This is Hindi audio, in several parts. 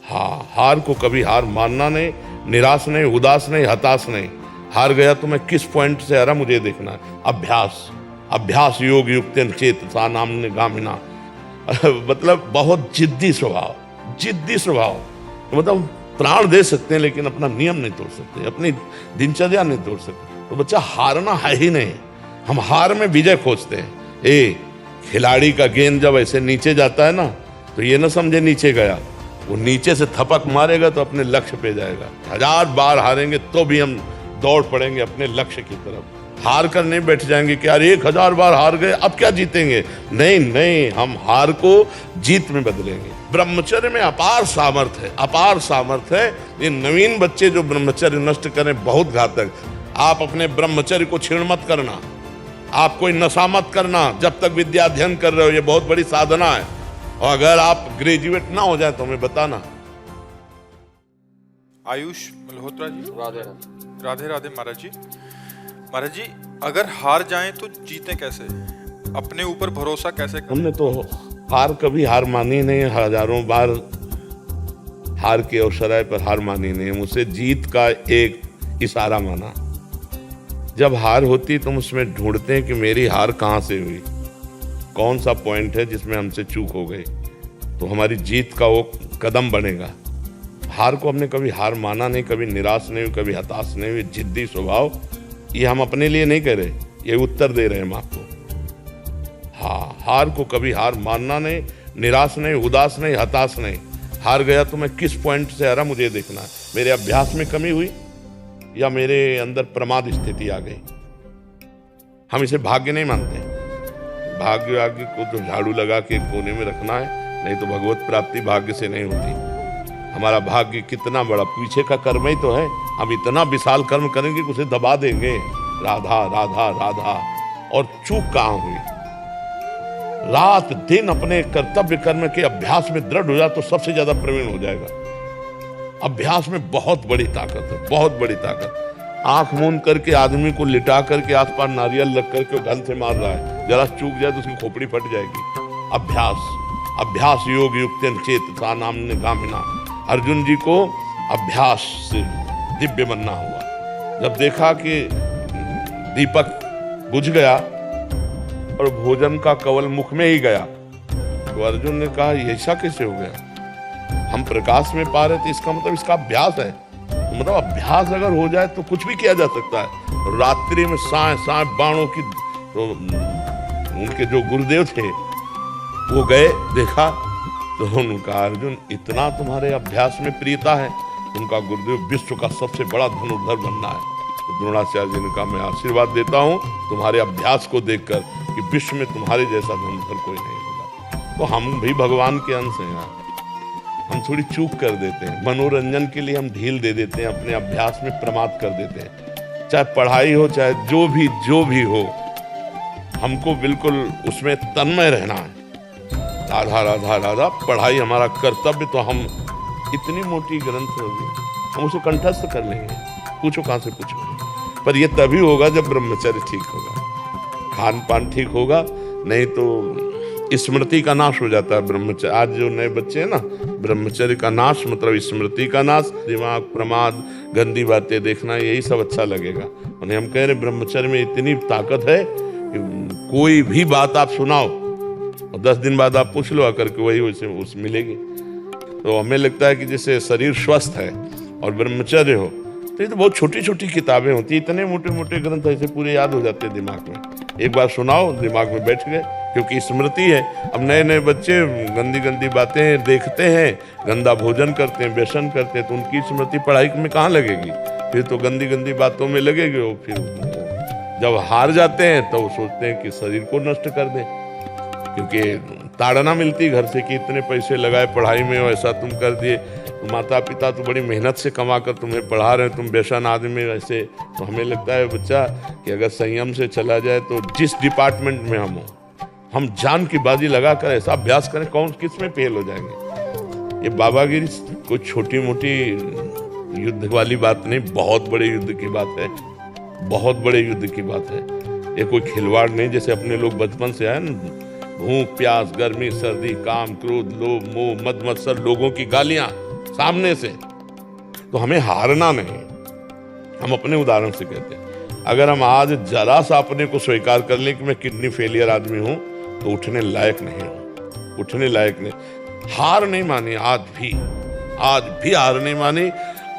हाँ, हार को कभी हार मानना नहीं, निराश नहीं, उदास नहीं, हताश नहीं। हार गया तो मैं किस पॉइंट से हारा मुझे देखना है। अभ्यास अभ्यास योग युक्तेन चेतसा नाम्ने गामिना मतलब बहुत जिद्दी स्वभाव, जिद्दी स्वभाव। मतलब प्राण दे सकते हैं लेकिन अपना नियम नहीं तोड़ सकते, अपनी दिनचर्या नहीं तोड़ सकते। तो बच्चा हारना है ही नहीं, हम हार में विजय खोजते हैं। खिलाड़ी का गेंद जब ऐसे नीचे जाता है ना, तो ये ना समझे नीचे गया, वो नीचे से थपक मारेगा तो अपने लक्ष्य पे जाएगा। 1000 बार हारेंगे तो भी हम दौड़ पड़ेंगे अपने लक्ष्य की तरफ। हार कर नहीं बैठ जाएंगे कि यार 1000 बार हार गए अब क्या जीतेंगे। नहीं नहीं, हम हार को जीत में बदलेंगे। ब्रह्मचर्य में अपार सामर्थ्य है, अपार सामर्थ्य है। ये नवीन बच्चे जो ब्रह्मचर्य नष्ट करें बहुत घातक। आप अपने ब्रह्मचर्य को छीण मत करना, आप कोई नशा मत करना जब तक विद्या अध्ययन कर रहे हो, ये बहुत बड़ी साधना है। और अगर आप ग्रेजुएट ना हो जाए तो हमें बताना। आयुष मल्होत्रा जी, राधे राधे। राधे राधे महाराज जी। महाराज जी, अगर हार जाएं तो जीते कैसे, अपने ऊपर भरोसा कैसे करें? हमने तो हार कभी हार मानी नहीं, हजारों बार हार के अवसर पर हार मानी नहीं। मुझसे जीत का एक इशारा माना। जब हार होती तो हम उसमें ढूंढते हैं कि मेरी हार कहाँ से हुई, कौन सा पॉइंट है जिसमें हमसे चूक हो गई, तो हमारी जीत का वो कदम बनेगा। हार को हमने कभी हार माना नहीं, कभी निराश नहीं हुई, कभी हताश नहीं हुई। जिद्दी स्वभाव ये हम अपने लिए नहीं कह रहे, ये उत्तर दे रहे हैं हम आपको। हाँ, हार को कभी हार मानना नहीं, निराश नहीं, उदास नहीं, हताश नहीं। हार गया तो मैं किस पॉइंट से हारा मुझे देखना है। मेरे अभ्यास में कमी हुई या मेरे अंदर प्रमाद स्थिति आ गई। हम इसे भाग्य नहीं मानते। भाग्य आगे को तो झाड़ू लगा के कोने में रखना है, नहीं तो भगवत प्राप्ति भाग्य से नहीं होती। हमारा भाग्य कितना बड़ा, पीछे का कर्म ही तो है। हम इतना विशाल कर्म करेंगे कि उसे दबा देंगे। राधा राधा राधा। और चूक कहाँ हुई? रात दिन अपने कर्तव्य कर्म के अभ्यास में दृढ़ हो जाए तो सबसे ज्यादा प्रवीण हो जाएगा। अभ्यास में बहुत बड़ी ताकत है, बहुत बड़ी ताकत। आंख मूंद करके आदमी को लिटा करके आसपास नारियल लग करके गन से मार रहा है, जरा चूक जाए तो उसकी खोपड़ी फट जाएगी। अभ्यास अभ्यास योग युक्तेन चेतसा नाम्ने गामिना। अर्जुन जी को अभ्यास से दिव्य बनना हुआ। जब देखा कि दीपक बुझ गया और भोजन का कवल मुख में ही गया, तो अर्जुन ने कहा ऐसा कैसे हो गया? हम प्रकाश में पा रहे थे, इसका मतलब इसका अभ्यास है। तो मतलब अभ्यास अगर हो जाए तो कुछ भी किया जा सकता है। रात्रि में साए साए बाणों की, तो उनके जो गुरुदेव थे वो गए, देखा तो उनका अर्जुन इतना तुम्हारे अभ्यास में प्रियता है। उनका गुरुदेव विश्व का सबसे बड़ा धनुर्धर बनना है। तो द्रोणाचार्य जी ने कहा मैं आशीर्वाद देता हूँ तुम्हारे अभ्यास को देखकर कि विश्व में तुम्हारे जैसा धनुर्धर कोई नहीं होगा। तो हम भी भगवान के अंश हैं। हम थोड़ी चूक कर देते हैं, मनोरंजन के लिए हम ढील दे देते हैं, अपने अभ्यास में प्रमाद कर देते हैं। चाहे पढ़ाई हो चाहे जो भी हो, हमको बिल्कुल उसमें तन्मय रहना है। राधा राधा राधा। पढ़ाई हमारा कर्तव्य, तो हम इतनी मोटी ग्रंथ होगी हम उसे कंठस्थ कर लेंगे, पूछो कहाँ से पूछो। पर यह तभी होगा जब ब्रह्मचर्य ठीक होगा, खान पान ठीक होगा। नहीं तो स्मृति का नाश हो जाता है ब्रह्मचर्य। आज जो नए बच्चे हैं ना, ब्रह्मचर्य का नाश मतलब स्मृति का नाश। दिमाग, प्रमाद, गंदी बातें देखना, यही सब अच्छा लगेगा। उन्हें हम कह रहे ब्रह्मचर्य में इतनी ताकत है कि कोई भी बात आप सुनाओ और 10 दिन बाद आप पूछ लो आकर के वही उस मिलेगी। तो हमें लगता है कि जैसे शरीर स्वस्थ है और ब्रह्मचर्य हो, तो ये तो बहुत छोटी छोटी किताबें होती है। इतने मोटे मोटे ग्रंथ ऐसे पूरे याद हो जाते हैं दिमाग में। एक बार सुनाओ दिमाग में बैठ गए, क्योंकि स्मृति है। अब नए नए बच्चे गंदी गंदी बातें देखते हैं, गंदा भोजन करते हैं, व्यसन करते हैं, तो उनकी स्मृति पढ़ाई में कहाँ लगेगी? फिर तो गंदी गंदी बातों में लगेगी। वो फिर जब हार जाते हैं तो वो सोचते हैं कि शरीर को नष्ट कर दें, क्योंकि ताड़ना मिलती घर से कि इतने पैसे लगाए पढ़ाई में और ऐसा तुम कर दिए। तो माता पिता तो बड़ी मेहनत से कमा कर तुम्हें पढ़ा रहे हैं, तुम व्यसन आदमी ऐसे। तो हमें लगता है बच्चा कि अगर संयम से चला जाए तो जिस डिपार्टमेंट में हम हो, हम जान की बाजी लगाकर ऐसा अभ्यास करें, कौन किस में फेल हो जाएंगे। ये बाबागिरी कोई छोटी मोटी युद्ध वाली बात नहीं, बहुत बड़े युद्ध की बात है, बहुत बड़े युद्ध की बात है। ये कोई खिलवाड़ नहीं। जैसे अपने लोग बचपन से आए ना, भूख प्यास गर्मी सर्दी काम क्रोध लोभ मोह मद मत्सर, लोगों की गालियां, सामने से, तो हमें हारना नहीं। हम अपने उदाहरण से कहते हैं, अगर हम आज जरा सा अपने को स्वीकार कर लें कि मैं किडनी फेलियर आदमी हूं, तो उठने लायक नहीं हूं, उठने लायक नहीं। हार नहीं मानी, आज भी हार नहीं मानी।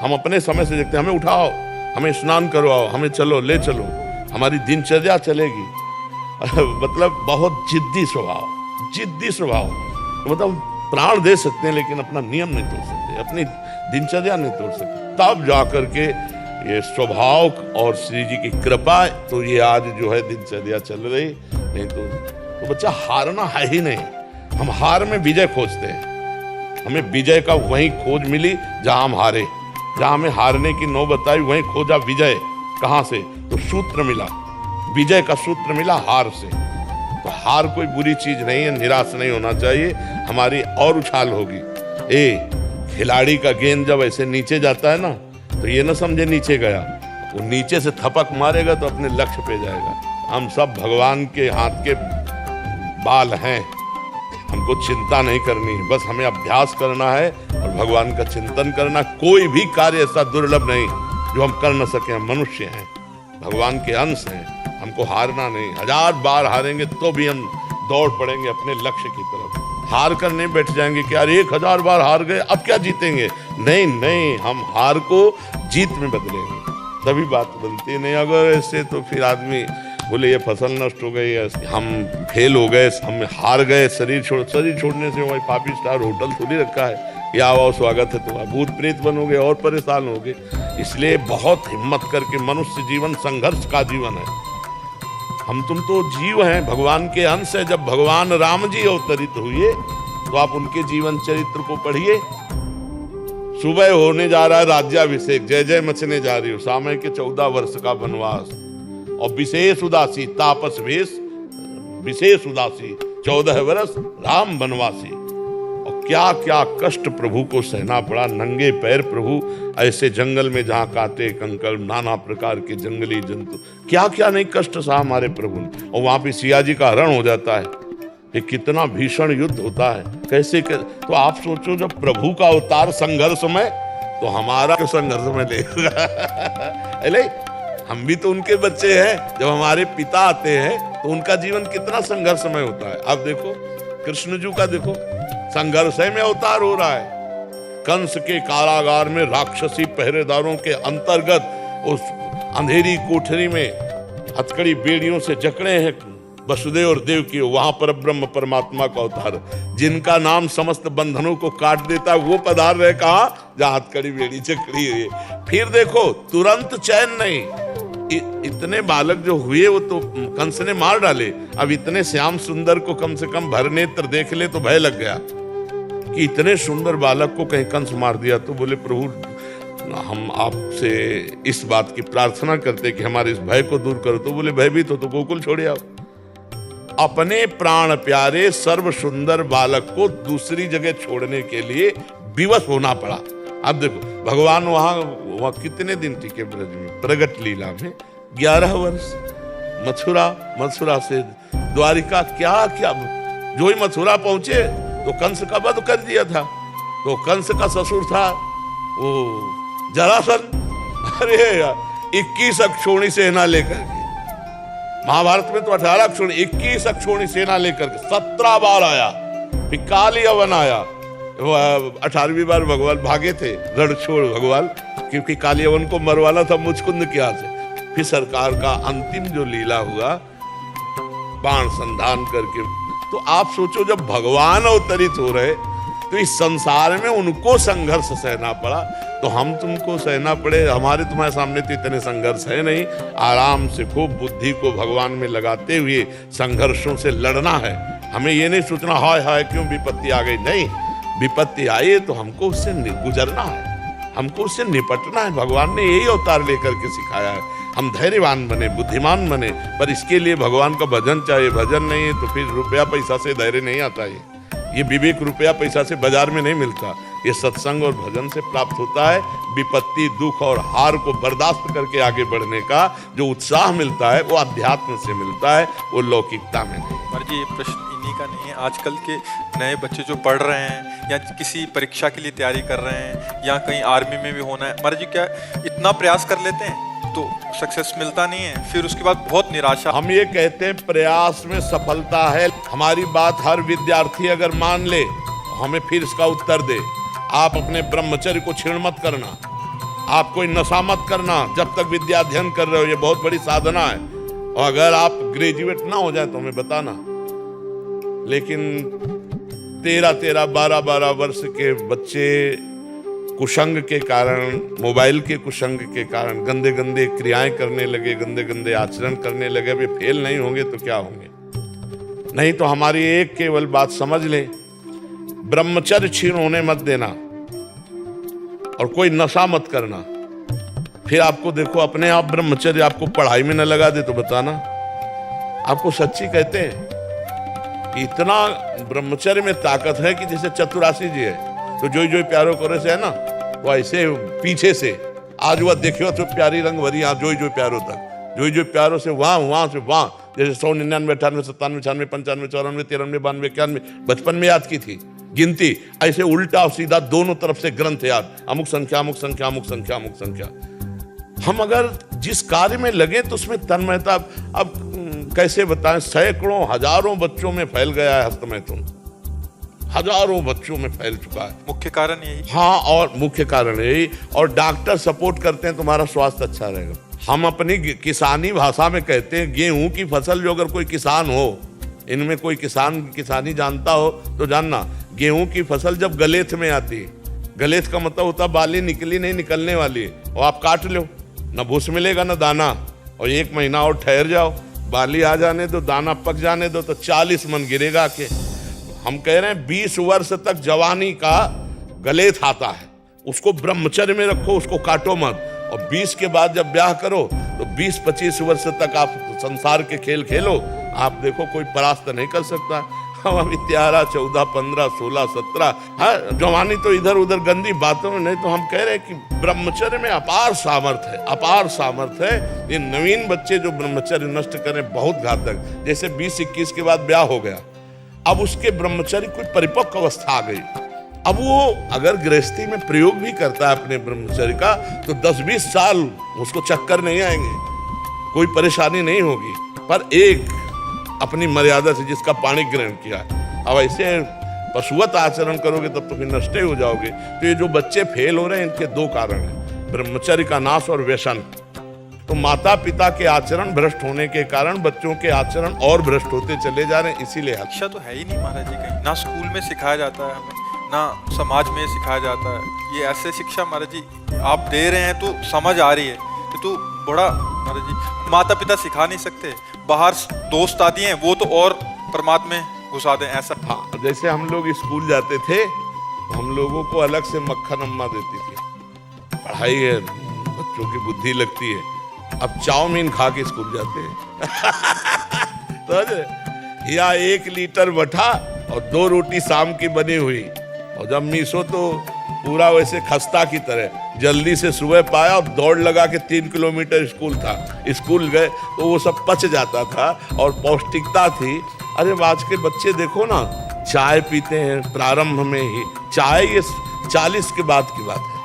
हम अपने समय से देखते हैं, हमें उठाओ, हमें स्नान करवाओ, हमें चलो, ले चलो, हमारी दिनचर्या चलेगी। मतलब बहुत जिद्दी स्वभाव, मतलब प्राण दे सकते हैं लेकिन अपना नियम नहीं तोड़ सकते, अपनी दिनचर्या नहीं तोड़ सकते। तब जाकर के ये स्वभाव और श्री जी की कृपा, तो ये आज जो है दिनचर्या चल रही। नहीं तो बच्चा हारना है ही नहीं। हम हार में विजय खोजते हैं, हमें विजय का वहीं खोज मिली जहां हम हारे, जहां हमें हारने की नौबत आई वहीं खोजा विजय। कहां से? तो सूत्र मिला, विजय का सूत्र मिला हार से। तो हार कोई बुरी चीज नहीं है, निराश नहीं होना चाहिए, हमारी और उछाल होगी। खिलाड़ी का गेंद जब ऐसे नीचे जाता है ना, तो ये ना समझे नीचे गया, वो नीचे से थपक मारेगा तो अपने लक्ष्य पे जाएगा। हम सब भगवान के हाथ के बाल हैं, हमको चिंता नहीं करनी, बस हमें अभ्यास करना है और भगवान का चिंतन करना। कोई भी कार्य ऐसा दुर्लभ नहीं जो हम कर न सके। हम मनुष्य हैं, भगवान के अंश हैं, हमको हारना नहीं। 1000 बार हारेंगे तो भी हम दौड़ पड़ेंगे अपने लक्ष्य की तरफ। हार कर नहीं बैठ जाएंगे कि यार 1000 बार हार गए, अब क्या जीतेंगे। नहीं, हम हार को जीत में बदलेंगे, तभी बात बनती नहीं। अगर ऐसे तो फिर आदमी बोले ये फसल नष्ट हो गई, हम फेल हो गए, हम हार गए, शरीर छोड़ने से वही 5 स्टार होटल थोड़ी रखा है, या आओ स्वागत है तुम्हारा, भूत प्रेत बनोगे और परेशान होगे। इसलिए बहुत हिम्मत करके, मनुष्य जीवन संघर्ष का जीवन है। हम तुम तो जीव हैं, भगवान के अंश है। जब भगवान राम जी अवतरित हुए तो आप उनके जीवन चरित्र को पढ़िए। सुबह होने जा रहा है राज्याभिषेक, जय जय मचने जा रही हो, समय के 14 वर्ष का वनवास, और विशेष उदासी, तापस वेश विशेष उदासी, 14 वर्ष राम वनवासी। और क्या क्या कष्ट प्रभु को सहना पड़ा, नंगे पैर प्रभु ऐसे जंगल में जहां कांटे कंकड़, नाना प्रकार के जंगली जंतु, क्या क्या नहीं कष्ट सहा हमारे प्रभु ने। और वहां पे सिया जी का हरण हो जाता है, ये कितना भीषण युद्ध होता है, कैसे तो आप सोचो, जब प्रभु का अवतार संघर्ष में, तो हमारा संघर्ष में ले हम भी तो उनके बच्चे हैं। जब हमारे पिता आते हैं तो उनका जीवन कितना संघर्षमय होता है। आप देखो कृष्ण जी का, देखो संघर्ष में अवतार हो रहा है। कंस के कारागार में राक्षसी पहरेदारों के अंतर्गत उस अंधेरी कोठरी में हथकड़ी बेड़ियों से जकड़े हैं वसुदेव और देव की, वहां पर ब्रह्म परमात्मा का अवतार, जिनका नाम समस्त बंधनों को काट देता है, वो पधार रहे कहा जहां हथकड़ी बेड़ी जकड़ी हुई। फिर देखो तुरंत चैन नहीं, इतने बालक जो हुए वो तो कंस ने मार डाले, अब इतने श्याम सुंदर को कम से कम भर नेत्र देख ले तो भय लग गया कि इतने सुंदर बालक को कहीं कंस मार दिया। तो बोले प्रभु हम आपसे इस बात की प्रार्थना करते कि हमारे इस भय को दूर करो। तो बोले भयभीत हो तो गोकुल छोड़े आओ। अपने प्राण प्यारे सर्व सुंदर बालक को दूसरी जगह छोड़ने के लिए विवश होना पड़ा। अब देखो भगवान वहां कितने दिन टिके ब्रज में, प्रगट लीला में 11 वर्ष। मथुरा से द्वारिका, क्या क्या जो ही मथुरा पहुंचे तो कंस का वध कर दिया था। तो कंस का ससुर था वो जरासंध। अरे 21 अक्षोणी सेना लेकर के, महाभारत में तो 18 अक्षोणी, 21 अक्षोणी सेना लेकर के 17 बार आया। फिर काली अवन आया, 18वीं बार भगवान भागे थे रण छोड़ भगवान, क्योंकि कालियावन को मरवाना था मुचकुंद के हाथ से। फिर सरकार का अंतिम जो लीला हुआ बाण संधान करके। तो आप सोचो जब भगवान अवतरित हो रहे तो इस संसार में उनको संघर्ष सहना पड़ा, तो हम तुमको सहना पड़े। हमारे तुम्हारे सामने तो इतने संघर्ष है नहीं, आराम से खूब बुद्धि को भगवान में लगाते हुए संघर्षों से लड़ना है। हमें ये नहीं सोचना हाय हाय क्यों विपत्ति आ गई, नहीं, विपत्ति आई तो हमको उससे गुजरना है, हमको उससे निपटना है। भगवान ने यही अवतार लेकर के सिखाया है, हम धैर्यवान बने, बुद्धिमान बने, पर इसके लिए भगवान का भजन चाहिए। भजन नहीं है तो फिर रुपया पैसा से धैर्य नहीं आता है। ये विवेक रुपया पैसा से बाजार में नहीं मिलता। ये सत्संग और भजन से प्राप्त होता है। विपत्ति, दुख और हार को बर्दाश्त करके आगे बढ़ने का जो उत्साह मिलता है वो अध्यात्म से मिलता है, वो लौकिकता में नहीं। महाराज जी, ये प्रश्न इन्हीं का नहीं है। आजकल के नए बच्चे जो पढ़ रहे हैं या किसी परीक्षा के लिए तैयारी कर रहे हैं या कहीं आर्मी में भी होना है, महाराज जी क्या इतना प्रयास कर लेते हैं तो सक्सेस मिलता नहीं है, फिर उसके बाद बहुत निराशा। हम ये कहते हैं प्रयास में सफलता है। हमारी बात हर विद्यार्थी अगर मान ले, हमें फिर इसका उत्तर दे, आप अपने ब्रह्मचर्य को क्षीण मत करना, आप कोई नशा मत करना जब तक विद्या अध्ययन कर रहे हो, ये बहुत बड़ी साधना है। और अगर आप ग्रेजुएट ना हो जाए तो हमें बताना। लेकिन 13-13, 12-12 वर्ष के बच्चे कुसंग के कारण, मोबाइल के कुसंग के कारण गंदे गंदे क्रियाएं करने लगे, गंदे गंदे आचरण करने लगे। वे फेल नहीं होंगे तो क्या होंगे? नहीं तो हमारी एक केवल बात समझ ले, ब्रह्मचर्य क्षीण होने मत देना और कोई नशा मत करना। फिर आपको देखो अपने आप ब्रह्मचर्य आपको पढ़ाई में न लगा दे तो बताना। आपको सच्ची कहते हैं कि इतना ब्रह्मचर्य में ताकत है कि जैसे चतुरासी जी है तो जोई जोई प्यारो करे से है ना, वो ऐसे पीछे से आज वह देखियो तो प्यारी रंग भरी, यहाँ जोई जोई प्यारो तक, जोई जोई प्यारो से वहां से वहां, जैसे 100, 99, 98, 97, 96, 95, 94, 93, 92, 91 बचपन में याद की थी गिनती, ऐसे उल्टा और सीधा दोनों तरफ से ग्रंथ याद, अमुक संख्या अमुक संख्या अमुक संख्या अमुक संख्या। हम अगर जिस कार्य में लगे तो उसमें तन्मयता, अब कैसे बताएं, सैकड़ों हजारों बच्चों में फैल गया है हस्तमैथुन, हजारों बच्चों में फैल चुका है। मुख्य कारण यही। हाँ, और मुख्य कारण यही, और डॉक्टर सपोर्ट करते हैं तुम्हारा स्वास्थ्य अच्छा रहेगा। हम अपनी किसानी भाषा में कहते हैं गेहूं की फसल, जो अगर कोई किसान हो, इनमें कोई किसानी जानता हो तो जानना, गेहूं की फसल जब गलेथ में आती है, गलेथ का मतलब होता है बाली निकली नहीं, निकलने वाली है, और आप काट लो, न भूस मिलेगा न दाना, और 1 महीना और ठहर जाओ, बाली आ जाने दो, दाना पक जाने दो, तो 40 मन गिरेगा के। हम कह रहे हैं 20 वर्ष तक जवानी का गलेथ आता है, उसको ब्रह्मचर्य में रखो, उसको काटो मत, और 20 के बाद जब ब्याह करो तो 20-25 वर्ष तक आप संसार के खेल खेलो, आप देखो कोई परास्त नहीं कर सकता। हम अभी 13, 14, 15, 16, 17, हाँ जवानी तो इधर उधर गंदी बातों में नहीं, तो हम कह रहे हैं कि ब्रह्मचर्य में अपार सामर्थ्य है, अपार सामर्थ्य है। ये नवीन बच्चे जो ब्रह्मचर्य नष्ट करें बहुत घातक, जैसे 20-21 के बाद ब्याह हो गया, अब उसके ब्रह्मचर्य कोई परिपक्व अवस्था आ गई, अब वो अगर गृहस्थी में प्रयोग भी करता है अपने ब्रह्मचर्य का तो 10-20 साल उसको चक्कर नहीं आएंगे, कोई परेशानी नहीं होगी। पर एक अपनी मर्यादा से जिसका पाणी ग्रहण किया है, अब ऐसे पशुवत आचरण करोगे तब तो फिर नष्ट ही हो जाओगे। तो ये जो बच्चे फेल हो रहे हैं इनके 2 कारण हैं, ब्रह्मचर्य का नाश और व्यसन। तो माता पिता के आचरण भ्रष्ट होने के कारण बच्चों के आचरण और भ्रष्ट होते चले जा रहे हैं। इसीलिए शिक्षा तो है ही नहीं महाराज जी, कहीं ना स्कूल में सिखाया जाता है हमें, ना समाज में सिखाया जाता है। ये ऐसे शिक्षा महाराज जी आप दे रहे हैं तो समझ आ रही है कि तो बड़ा महाराज जी माता पिता सिखा नहीं सकते, बाहर दोस्त आती हैं वो तो और परमात्मा में घुसा दें ऐसा। हाँ, जैसे हम लोग स्कूल जाते थे तो हम लोगों को अलग से मक्खन अम्मा देती थी, पढ़ाई है बच्चों की बुद्धि लगती है। अब चाउमीन खा के स्कूल जाते हैं तो या 1 लीटर बठा और 2 रोटी शाम की बनी हुई, और जब मीसो तो पूरा वैसे खस्ता की तरह जल्दी से सुबह पाया और दौड़ लगा के 3 किलोमीटर स्कूल था, स्कूल गए तो वो सब पच जाता था और पौष्टिकता थी। अरे आज के बच्चे देखो ना, चाय पीते हैं प्रारंभ में ही, चाय ये 40 के बाद की बात है,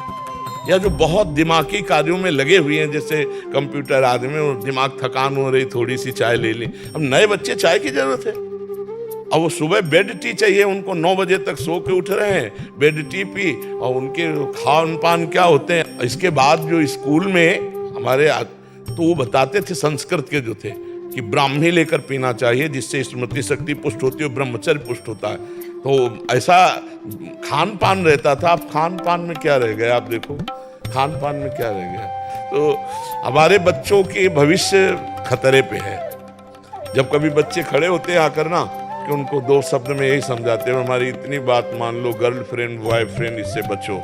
या जो बहुत दिमागी कार्यों में लगे हुए हैं जैसे कंप्यूटर आदि में, वो दिमाग थकान हो रही, थोड़ी सी चाय ले ली। अब नए बच्चे चाय की जरूरत है, अब वो सुबह बेड टी चाहिए उनको, 9 बजे तक सो के उठ रहे हैं, बेड टी पी, और उनके खान पान क्या होते हैं। इसके बाद जो स्कूल में हमारे तो वो बताते थे संस्कृत के जो थे कि ब्राह्मी लेकर पीना चाहिए जिससे स्मृति शक्ति पुष्ट होती है, ब्रह्मचर्य पुष्ट होता है। तो ऐसा खान पान रहता था। अब खान पान में क्या रह गया, आप देखो खान पान में क्या रह गया। तो हमारे बच्चों के भविष्य खतरे पे है। जब कभी बच्चे खड़े होते हैं आकर ना, कि उनको 2 शब्द में यही समझाते हैं, हमारी इतनी बात मान लो, गर्लफ्रेंड बॉयफ्रेंड इससे बचो,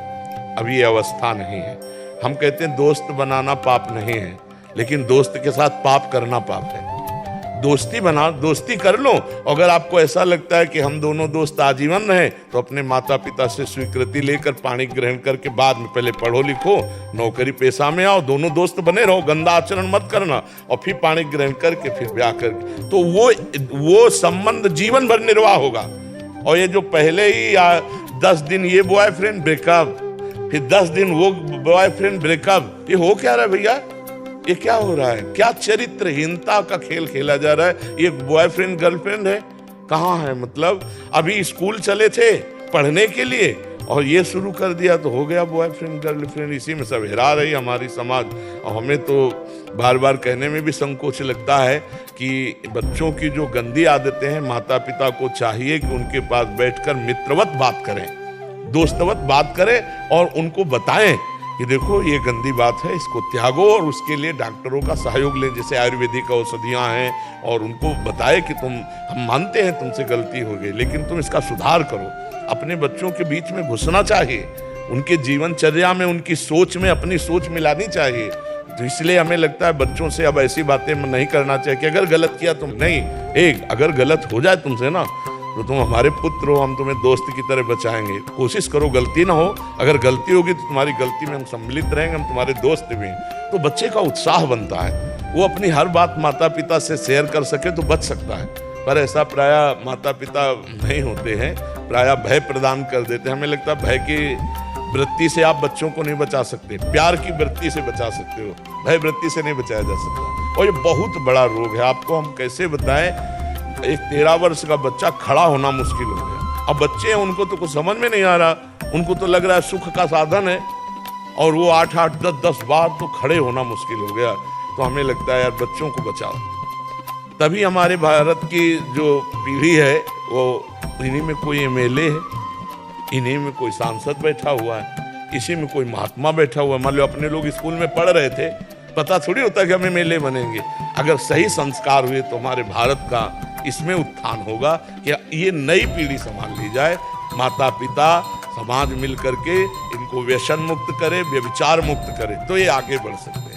अभी ये अवस्था नहीं है। हम कहते हैं दोस्त बनाना पाप नहीं है, लेकिन दोस्त के साथ पाप करना पाप है। दोस्ती बनाओ, दोस्ती कर लो। अगर आपको ऐसा लगता है कि हम दोनों दोस्त आजीवन रहे, तो अपने माता पिता से स्वीकृति लेकर पाणी ग्रहण करके बाद में पहले पढ़ो लिखो, नौकरी पेशा में आओ, दोनों दोस्त बने रहो, गंदा आचरण मत करना, और फिर पाणी ग्रहण करके फिर ब्याह करके, तो वो संबंध जीवन भर निर्वाह होगा। और ये जो पहले ही 10 दिन ये बॉयफ्रेंड ब्रेकअप, फिर 10 दिन वो बॉयफ्रेंड ब्रेकअप, ये हो क्या रहा है भैया? ये क्या हो रहा है? क्या चरित्रहीनता का खेल खेला जा रहा है? ये बॉयफ्रेंड गर्लफ्रेंड है? कहाँ है? मतलब अभी स्कूल चले थे पढ़ने के लिए और ये शुरू कर दिया तो हो गया बॉयफ्रेंड गर्लफ्रेंड। इसी में सब हेरा रही हमारी समाज। और हमें तो बार बार कहने में भी संकोच लगता है कि बच्चों की जो गंदी आदतें हैं, माता पिता को चाहिए कि उनके पास बैठकर मित्रवत बात करें, दोस्तवत बात करें और उनको बताएं कि देखो ये गंदी बात है, इसको त्यागो, और उसके लिए डॉक्टरों का सहयोग लें, जैसे आयुर्वेदिक औषधियाँ हैं, और उनको बताए कि हम मानते हैं तुमसे गलती हो गई, लेकिन तुम इसका सुधार करो। अपने बच्चों के बीच में घुसना चाहिए, उनके जीवनचर्या में, उनकी सोच में अपनी सोच मिलानी चाहिए। तो इसलिए हमें लगता है बच्चों से अब ऐसी बातें नहीं करना चाहिए कि अगर गलत किया तुम नहीं, अगर गलत हो जाए तुमसे ना, तो तुम हमारे पुत्र हो, हम तुम्हें दोस्त की तरह बचाएंगे, कोशिश करो गलती ना हो। अगर गलती होगी तो तुम्हारी गलती में हम सम्मिलित रहेंगे, हम तुम्हारे दोस्त भी हैं। तो बच्चे का उत्साह बनता है, वो अपनी हर बात माता पिता से शेयर कर सके तो बच सकता है। पर ऐसा प्रायः माता पिता नहीं होते हैं, प्रायः भय प्रदान कर देते हैं। हमें लगता है भय की वृत्ति से आप बच्चों को नहीं बचा सकते, प्यार की वृत्ति से बचा सकते हो, भय वृत्ति से नहीं बचाया जा सकता। और ये बहुत बड़ा रोग है, आपको हम कैसे बताएं। एक 13 वर्ष का बच्चा खड़ा होना मुश्किल हो गया। अब बच्चे हैं, उनको तो कुछ समझ में नहीं आ रहा, उनको तो लग रहा है सुख का साधन है, और वो 8-8, 10-10 बार तो खड़े होना मुश्किल हो गया। तो हमें लगता है यार बच्चों को बचाओ। तभी हमारे भारत की जो पीढ़ी है वो, इन्हीं में कोई MLA है, इन्हीं में कोई सांसद बैठा हुआ है, इसी में कोई महात्मा बैठा हुआ है। मान लो अपने लोग स्कूल में पढ़ रहे थे, पता थोड़ी होता कि हम MLA बनेंगे। अगर सही संस्कार हुए तो हमारे भारत का इसमें उत्थान होगा कि ये नई पीढ़ी संभाल ली जाए। माता पिता समाज मिल करके इनको व्यसन मुक्त करे, व्यभिचार मुक्त करे, तो ये आगे बढ़ सकते हैं।